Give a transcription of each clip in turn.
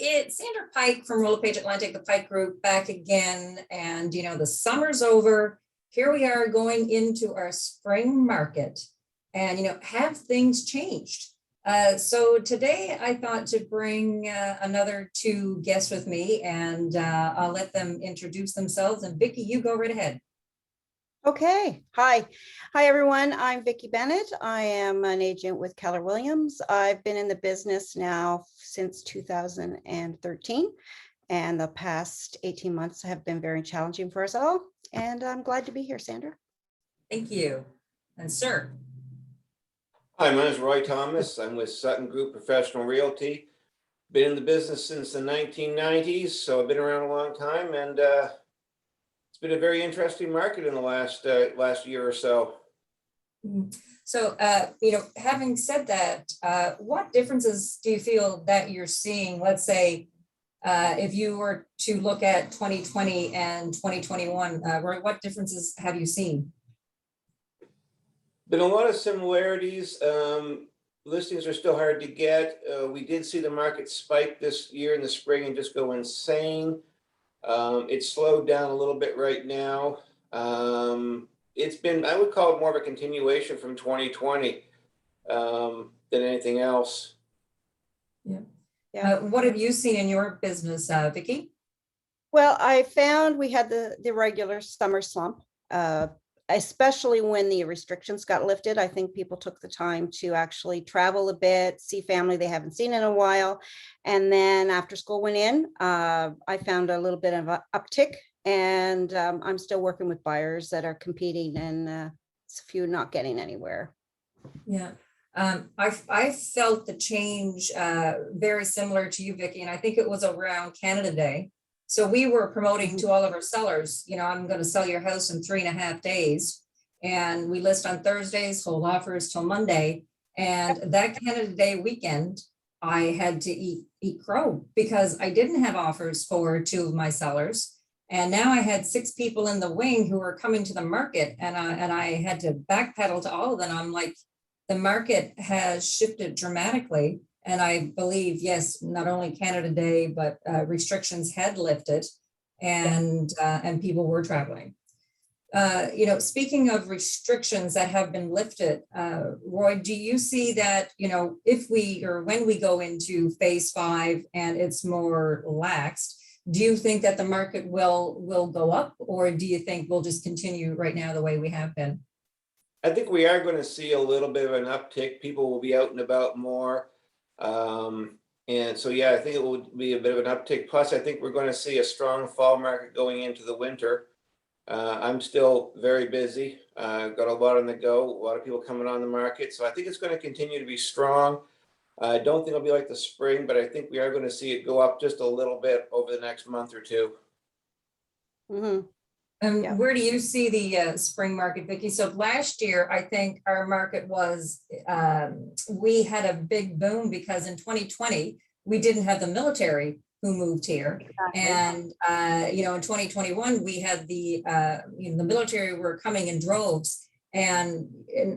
it's Sandra Pike from Roller Page Atlantic, the Pike Group, back again. And, the summer's over. Here we are going into our spring market. And, have things changed? So today I thought to bring another two guests with me, and I'll let them introduce themselves. And Vicki, you go right ahead. Okay. Hi, everyone. I'm Vicki Bennett. I am an agent with Keller Williams. I've been in the business now since 2013, and the past 18 months have been very challenging for us all. And I'm glad to be here, Sandra. Thank you. And sir. Hi, my name is Roy Thomas. I'm with Sutton Group Professional Realty. Been in the business since the 1990s, so I've been around a long time, and it's been a very interesting market in the last year or so. So, having said that, what differences do you feel that you're seeing? Let's say, if you were to look at 2020 and 2021, Roy, what differences have you seen? Been a lot of similarities. Listings are still hard to get. We did see the market spike this year in the spring and just go insane. It's slowed down a little bit right now. It's been, I would call it more of a continuation from 2020 than anything else. Yeah. What have you seen in your business, Vicki? Well, I found we had the regular summer slump, especially when the restrictions got lifted. I think people took the time to actually travel a bit, see family they haven't seen in a while. And then after school went in, I found a little bit of an uptick, and I'm still working with buyers that are competing, and a few not getting anywhere. Yeah. I felt the change very similar to you, Vicki, and I think it was around Canada Day. So we were promoting to all of our sellers, I'm going to sell your house in 3.5 days. And we list on Thursdays, hold offers till Monday. And that Canada Day weekend, I had to eat crow because I didn't have offers for 2 of my sellers. And now I had 6 people in the wing who were coming to the market, and I had to backpedal to all of them. I'm like, the market has shifted dramatically. And I believe, yes, not only Canada Day, but restrictions had lifted, and people were traveling. Speaking of restrictions that have been lifted, Roy, do you see that, if when we go into phase 5 and it's more laxed, do you think that the market will go up, or do you think we'll just continue right now the way we have been? I think we are going to see a little bit of an uptick. People will be out and about more. And so, yeah, I think it will be a bit of an uptick. Plus, I think we're going to see a strong fall market going into the winter. I'm still very busy. Got a lot on the go, a lot of people coming on the market. So I think it's going to continue to be strong. I don't think it'll be like the spring, but I think we are going to see it go up just a little bit over the next month or two. Mm-hmm. Where do you see the spring market, Vicki? So last year, I think our market was, we had a big boom because in 2020, we didn't have the military who moved here. Exactly. And, in 2021, we had the military were coming in droves. And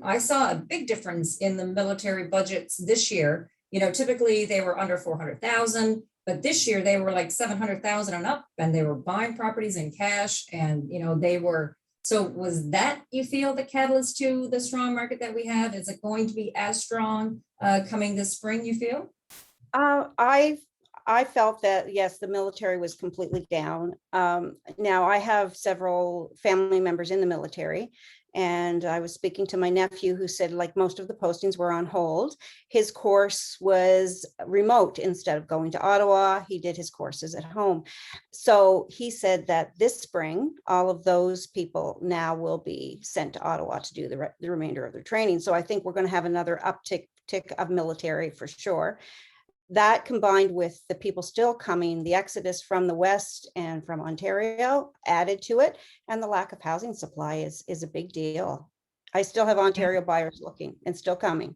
I saw a big difference in the military budgets this year. Typically they were under 400,000. But this year they were like 700,000 and up, and they were buying properties in cash, and they were. So was that, you feel, the catalyst to the strong market that we have? Is it going to be as strong coming this spring, you feel? I felt that, yes, the military was completely down. Now I have several family members in the military, and I was speaking to my nephew who said, like, most of the postings were on hold. His course was remote. Instead of going to Ottawa, he did his courses at home. So he said that this spring, all of those people now will be sent to Ottawa to do the remainder of their training. So I think we're going to have another uptick of military for sure. That, combined with the people still coming, the exodus from the West and from Ontario added to it, and the lack of housing supply is a big deal. I still have Ontario buyers looking and still coming.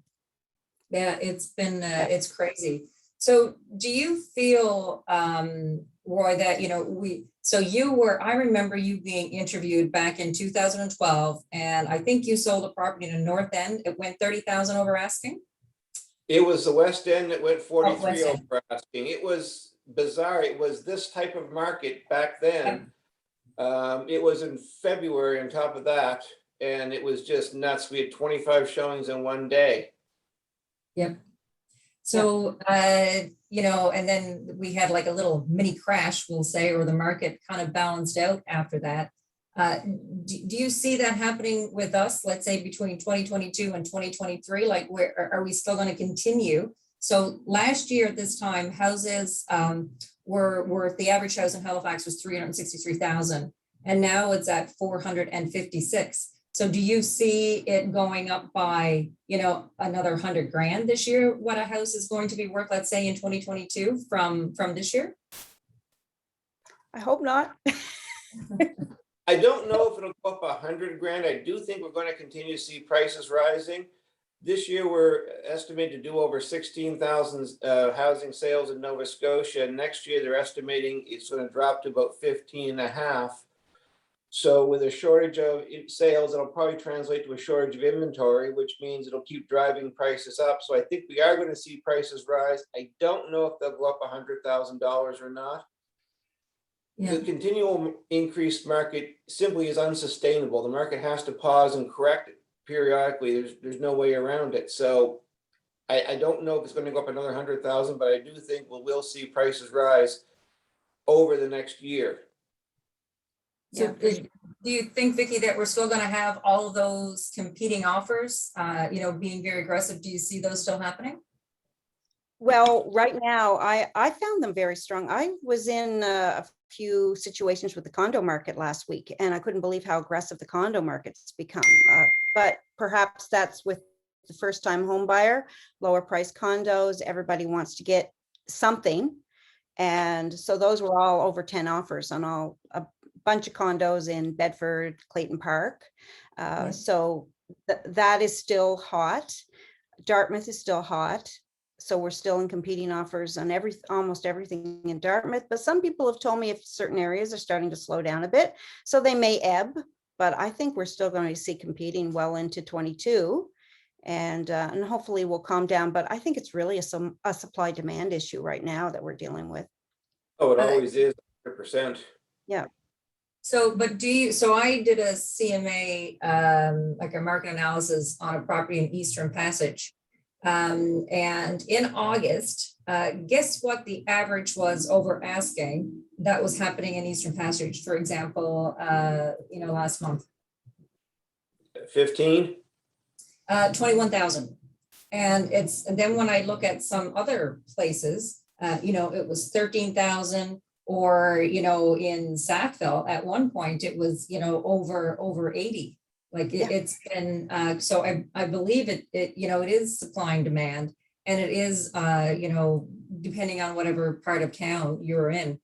Yeah, it's been, it's crazy. So do you feel, Roy, that, I remember you being interviewed back in 2012, and I think you sold a property in the North End. It went 30,000 over asking. It was the West End that went 43 over asking. It was bizarre. It was this type of market back then. It was in February on top of that, and it was just nuts. We had 25 showings in one day. Yep. So, you know, and then we had like a little mini crash, we'll say, or the market kind of balanced out after that. Do you see that happening with us, let's say between 2022 and 2023? Like, where are we still going to continue? So last year at this time, houses were the average house in Halifax was 363,000, and now it's at 456. So do you see it going up by, you know, another 100 grand this year? What a house is going to be worth, let's say in 2022 from this year? I hope not. I don't know if it'll go up 100 grand. I do think we're going to continue to see prices rising. This year, we're estimated to do over 16,000 housing sales in Nova Scotia. Next year, they're estimating it's going to drop to about 15.5. So with a shortage of sales, it'll probably translate to a shortage of inventory, which means it'll keep driving prices up. So I think we are going to see prices rise. I don't know if they'll go up $100,000 or not. Yeah. The continual increased market simply is unsustainable. The market has to pause and correct it periodically. There's no way around it. So I don't know if it's going to go up another 100,000, but I do think we'll see prices rise over the next year. So do you think, Vicky, that we're still going to have all of those competing offers, you know, being very aggressive? Do you see those still happening? Well, right now, I found them very strong. I was in a few situations with the condo market last week, and I couldn't believe how aggressive the condo market's become. But perhaps that's with the first-time home buyer, lower price condos. Everybody wants to get something. And so those were all over 10 offers on a bunch of condos in Bedford, Clayton Park. So that is still hot. Dartmouth is still hot. So we're still in competing offers on almost everything in Dartmouth, but some people have told me if certain areas are starting to slow down a bit, so they may ebb, but I think we're still going to see competing well into 22, and hopefully we'll calm down. But I think it's really a supply demand issue right now that we're dealing with. Oh, it always is 100%. Yeah. So, but so I did a CMA, like a market analysis on a property in Eastern Passage. And in August, guess what the average was over asking that was happening in Eastern Passage, for example, you know, last month? 15? 21,000. And then when I look at some other places, you know, it was 13,000, or, you know, in Sackville at one point, it was, you know, over 80. Like it's been, so I believe it, you know, it is supply and demand, and it is, you know, depending on whatever part of town you're in.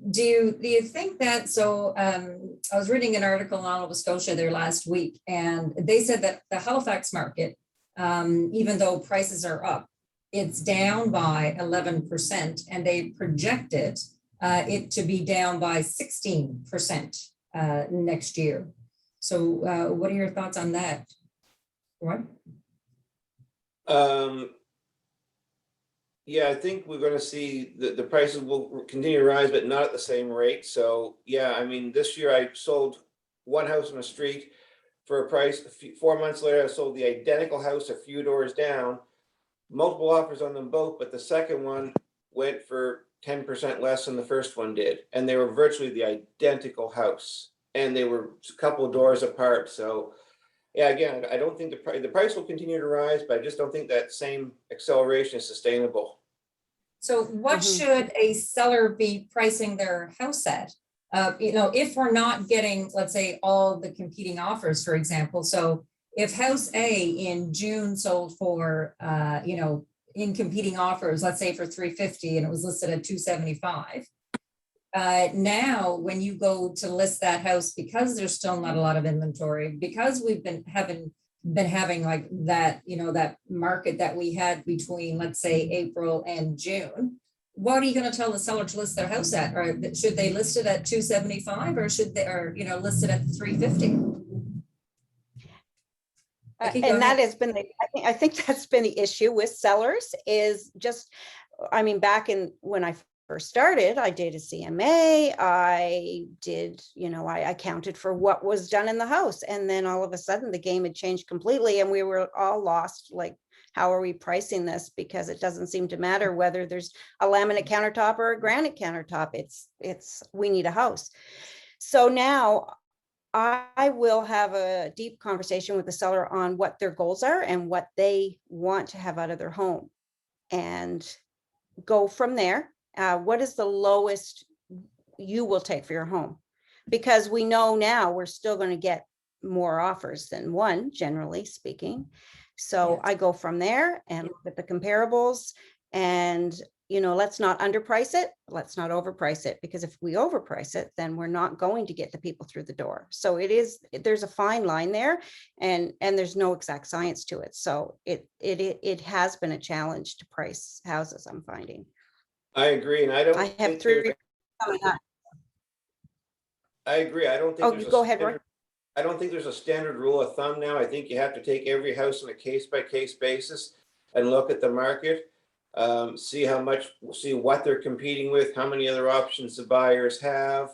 Do you think that, so I was reading an article in Nova Scotia there last week, and they said that the Halifax market, even though prices are up, it's down by 11%, and they projected it to be down by 16% next year. So what are your thoughts on that? What? Yeah, I think we're going to see the prices will continue to rise, but not at the same rate. So yeah, I mean, this year I sold one house on the street for a price. 4 months later, I sold the identical house a few doors down, multiple offers on them both, but the second one went for 10% less than the first one did. And they were virtually the identical house, and they were a couple of doors apart. So yeah, again, I don't think the price will continue to rise, but I just don't think that same acceleration is sustainable. So what should a seller be pricing their house at? You know, if we're not getting, let's say, all the competing offers, for example. So if house A in June sold for, you know, in competing offers, let's say for 350, and it was listed at 275. Now, when you go to list that house, because there's still not a lot of inventory, because we've been having like that, you know, that market that we had between, let's say, April and June, what are you going to tell the seller to list their house at? Or should they list it at 275, or should they, or, you know, list it at 350? And that has been, I think that's been the issue with sellers, is just, I mean, back in when I first started, I did a CMA, I did, I accounted for what was done in the house. And then all of a sudden the game had changed completely and we were all lost. Like, how are we pricing this? Because it doesn't seem to matter whether there's a laminate countertop or a granite countertop. We need a house. So now I will have a deep conversation with the seller on what their goals are and what they want to have out of their home, and go from there. What is the lowest you will take for your home? Because we know now we're still going to get more offers than one, generally speaking. So Yes. I go from there and look at the comparables, and let's not underprice it. Let's not overprice it, because if we overprice it, then we're not going to get the people through the door. So there's a fine line there, and there's no exact science to it. So it has been a challenge to price houses, I'm finding. I agree, and I I don't have think three there's, coming up. I agree, I don't think Oh, there's you a go ahead, Roy. standard, I don't think there's a standard rule of thumb now. I think you have to take every house on a case-by-case basis and look at the market, see what they're competing with, how many other options the buyers have,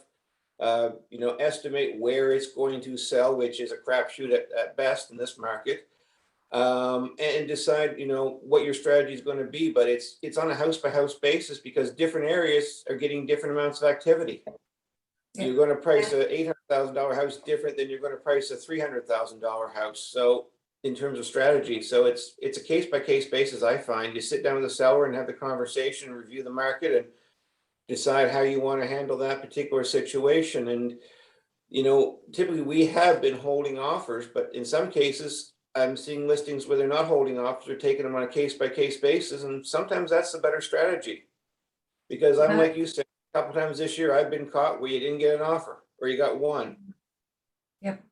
estimate where it's going to sell, which is a crapshoot at best in this market, and decide, what your strategy is going to be. But it's on a house-by-house basis, because different areas are getting different amounts of activity. Yeah. You're going to price a $800,000 house different than you're going to price a $300,000 house. So in terms of strategy, so it's a case by case basis. I find you sit down with the seller and have the conversation, review the market, and decide how you want to handle that particular situation. And typically we have been holding offers, but in some cases I'm seeing listings where they're not holding offers, they're taking them on a case by case basis, and sometimes that's the better strategy. Because I'm like you said, a couple times this year, I've been caught where you didn't get an offer or you got one. Yep.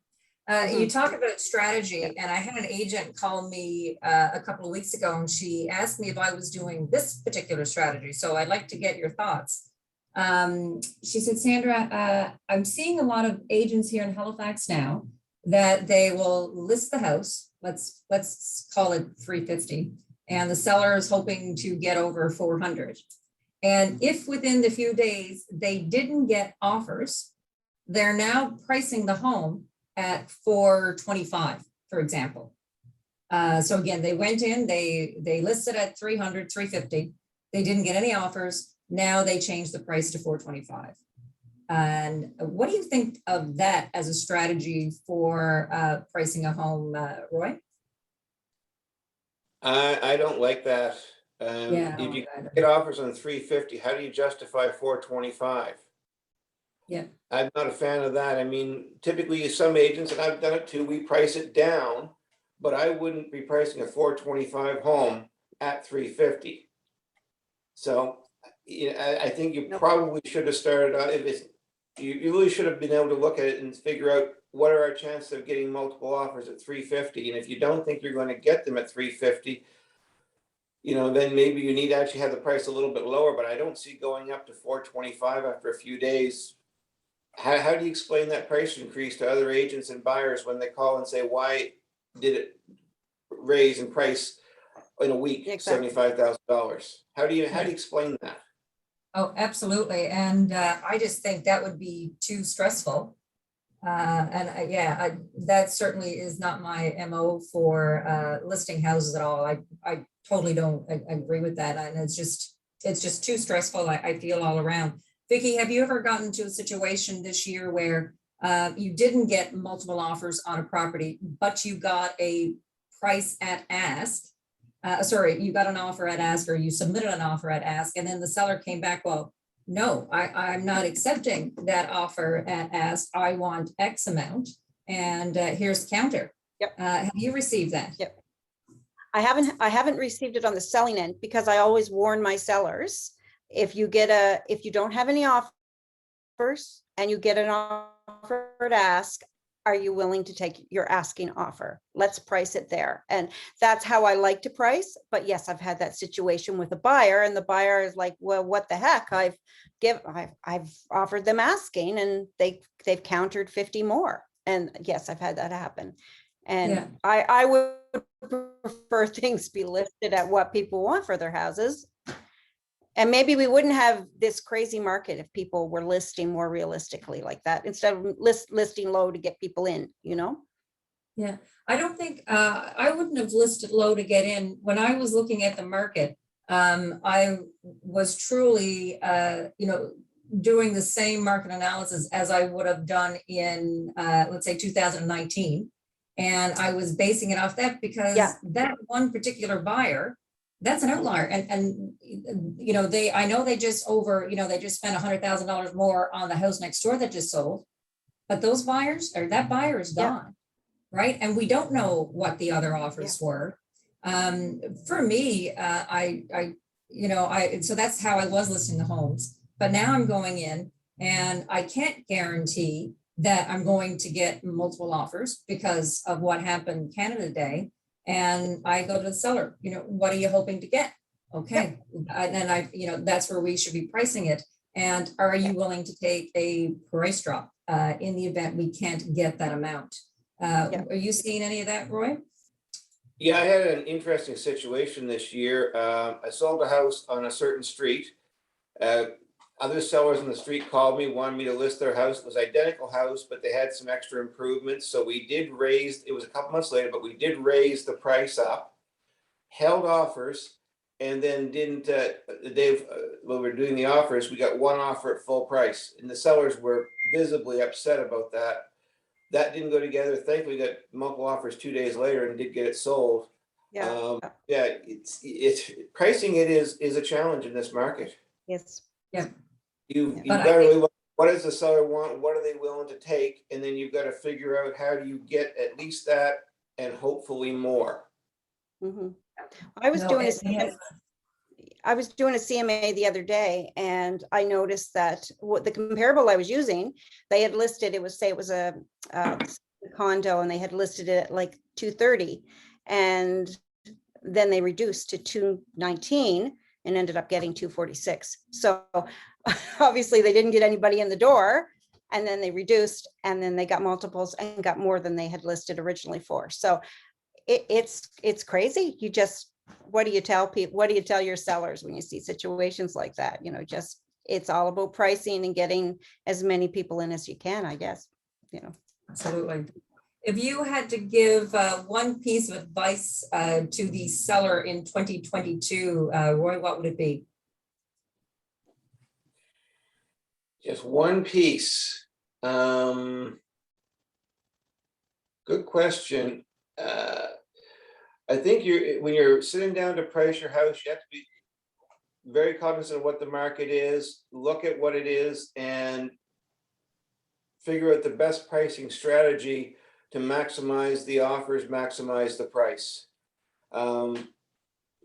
You talk about strategy, and I had an agent call me a couple of weeks ago, and she asked me if I was doing this particular strategy. So I'd like to get your thoughts. She said, Sandra, I'm seeing a lot of agents here in Halifax now that they will list the house. Let's call it 350, and the seller is hoping to get over 400. And if within the few days they didn't get offers, they're now pricing the home at 425, for example. So again, they went in, they listed at 300, 350. They didn't get any offers. Now they changed the price to 425. And what do you think of that as a strategy for pricing a home, Roy? I don't like that. Yeah, If you get offers on 350, how do you justify 425? Yeah. I'm not a fan of that. I mean, typically some agents, and I've done it too, we price it down, but I wouldn't be pricing a 425 home at 350. So I think you probably should have started on, you really should have been able to look at it and figure out what are our chances of getting multiple offers at 350. And if you don't think you're going to get them at 350, then maybe you need to actually have the price a little bit lower, but I don't see going up to 425 after a few days. How do you explain that price increase to other agents and buyers when they call and say, why did it raise in price in a week, Exactly. $75,000? How do you explain that? Oh, absolutely. And I just think that would be too stressful. That certainly is not my MO for listing houses at all. I totally don't agree with that. And it's just too stressful, I feel, all around. Vicki, have you ever gotten to a situation this year where you didn't get multiple offers on a property, but you got a price at ask? You got an offer at ask, or you submitted an offer at ask, and then the seller came back, well, no, I'm not accepting that offer at ask. I want X amount, and here's the counter. Yep. Have you received that? Yep. I haven't received it on the selling end, because I always warn my sellers, if you don't have any offers and you get an offer at ask, are you willing to take your asking offer? Let's price it there. And that's how I like to price. But yes, I've had that situation with a buyer, and the buyer is like, well, what the heck? I've offered them asking, and they've countered 50 more. And yes, I've had that happen. And yeah. I would prefer things be listed at what people want for their houses. And maybe we wouldn't have this crazy market if people were listing more realistically like that, instead of listing low to get people in, you know? Yeah, I don't think, I wouldn't have listed low to get in. When I was looking at the market, I was truly, doing the same market analysis as I would have done in, let's say 2019. And I was basing it off that because Yeah. that one particular buyer, that's an outlier. And I know they just they just spent $100,000 more on the house next door that just sold. But those buyers, or that buyer is Yeah. gone, right? And we don't know what the other offers were. For me, so that's how I was listing the homes. But now I'm going in and I can't guarantee that I'm going to get multiple offers because of what happened Canada Day. And I go to the seller, what are you hoping to get? Okay. And that's where we should be pricing it. And are you willing to take a price drop in the event we can't get that amount? Are you seeing any of that, Roy? Yeah, I had an interesting situation this year. I sold a house on a certain street. Other sellers on the street called me, wanted me to list their house. It was identical house, but they had some extra improvements. So we did raise, it was a couple months later, but we did raise the price up, held offers, and then didn't, the day when we were doing the offers, we got one offer at full price. And the sellers were visibly upset about that. That didn't go together. Thankfully, we got multiple offers 2 days later and did get it sold. Yeah. It's pricing. It is a challenge in this market. Yes. Yeah. You've But got to really look, what does the seller want? What are they willing to take? And then you've got to figure out how do you get at least that and hopefully more. Mhm. I was doing a CMA the other day, and I noticed that what the comparable I was using, they had listed, it was a condo, and they had listed it at like 230, and then they reduced to 219 and ended up getting 246. So obviously they didn't get anybody in the door, and then they reduced, and then they got multiples and got more than they had listed originally for. So it's crazy. You just, what do you tell people? What do you tell your sellers when you see situations like that? Just, it's all about pricing and getting as many people in as you can, I guess, Absolutely. If you had to give one piece of advice to the seller in 2022, Roy, what would it be? Just one piece. Good question. I think when you're sitting down to price your house, you have to be very cognizant of what the market is, look at what it is, and figure out the best pricing strategy to maximize the offers, maximize the price. And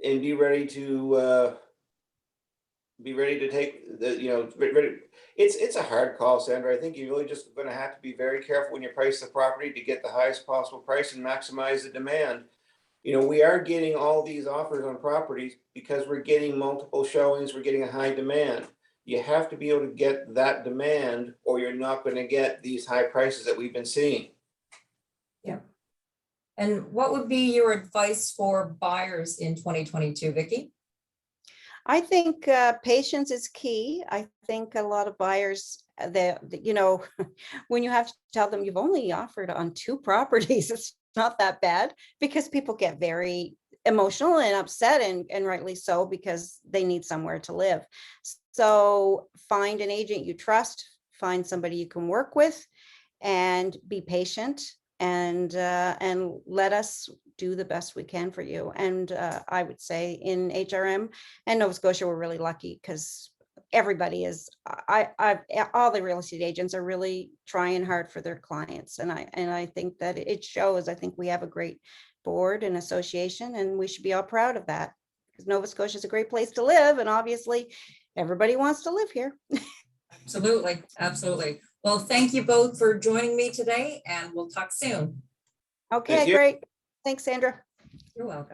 be ready to take the, it's a hard call, Sandra. I think you're really just going to have to be very careful when you price the property to get the highest possible price and maximize the demand. We are getting all these offers on properties because we're getting multiple showings, we're getting a high demand. You have to be able to get that demand, or you're not going to get these high prices that we've been seeing. Yeah. And what would be your advice for buyers in 2022, Vicki? I think patience is key. I think a lot of buyers when you have to tell them you've only offered on 2 properties, it's not that bad, because people get very emotional and upset, and rightly so, because they need somewhere to live. So find an agent you trust, find somebody you can work with, and be patient, and let us do the best we can for you. And I would say in HRM and Nova Scotia, we're really lucky because everybody is, all the real estate agents are really trying hard for their clients. And I think that it shows. I think we have a great board and association, and we should be all proud of that, because Nova Scotia is a great place to live. And obviously everybody wants to live here. Absolutely. Absolutely. Well, thank you both for joining me today, and we'll talk soon. Okay, great. Thanks, Sandra. You're welcome.